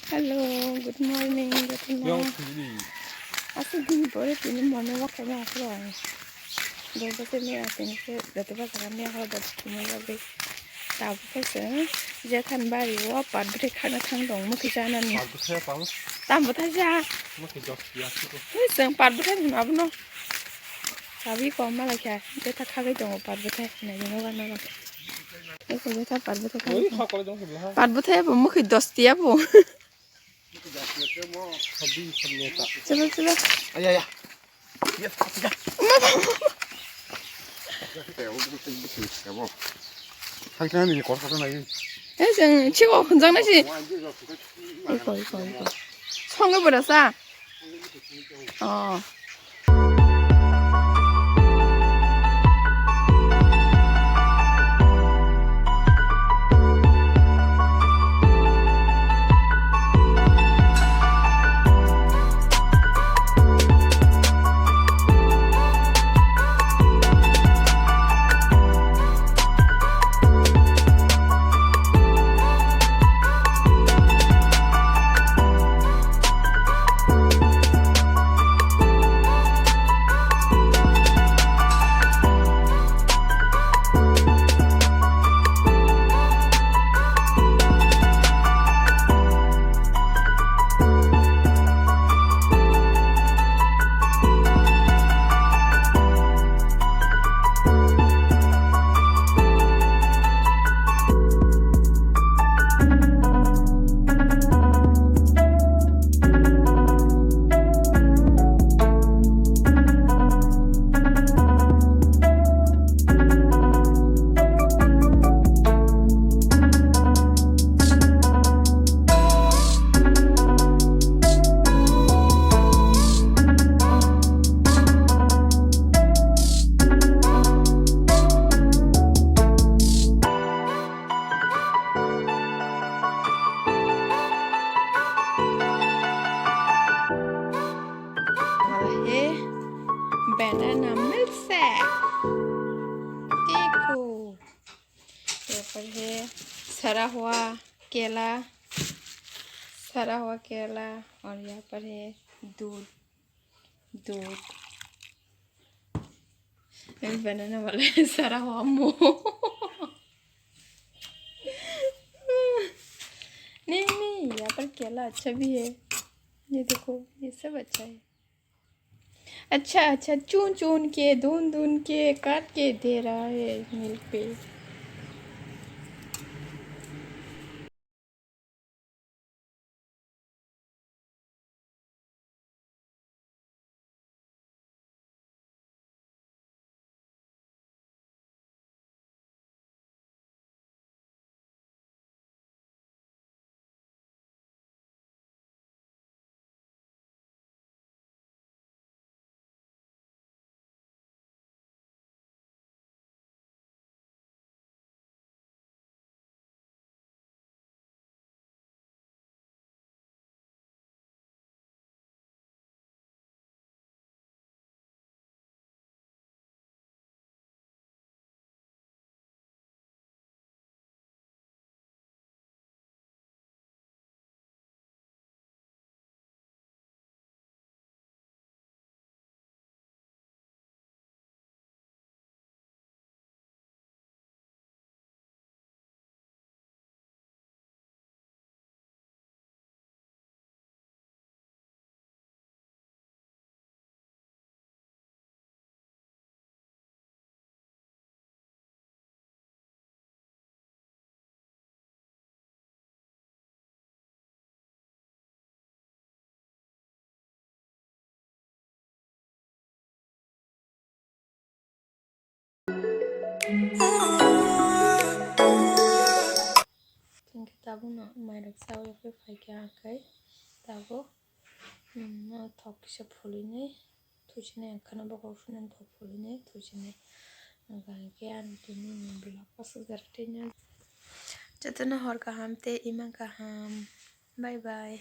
Hello, good morning, jethani. Aku di bawah ini mana waktu yang aku orang. Dua belas ni aku ni ke, dua belas orang ni aku dah cuma lagi. Tapi kan, jethani baru wah padre kana thang dong, mungkin jangan ni. Tam bwthai ja. Wih, padre ni apa no? Tapi kau malah kaya, jethani kagai dong padre ni, jangan kan orang. Aku jethani padre kan. Padre apa mungkin 10 tiap bu. Coba. Ayah. Ya, tiga. Jangan cikgu jangan nasi. Iko. Songga berasa. Oh. Banana milkshake. देखो यहाँ पर है सड़ा हुआ केला और यहाँ पर है दूध बनाना वाला है सड़ा हुआ मुंह नहीं यहाँ पर केला अच्छा भी है। ये देखो ये सब अच्छा है। अच्छा चुन के धुन के काट के दे रहा है मिल्क पे। Tabu na mai rak sao ya pe phai kya kai tabu nythok se phulini thujine khana ba ko sunan thok phulini thujine ga gyan tini bila pas gartenya jethani hor kaham te ima kaham bye bye।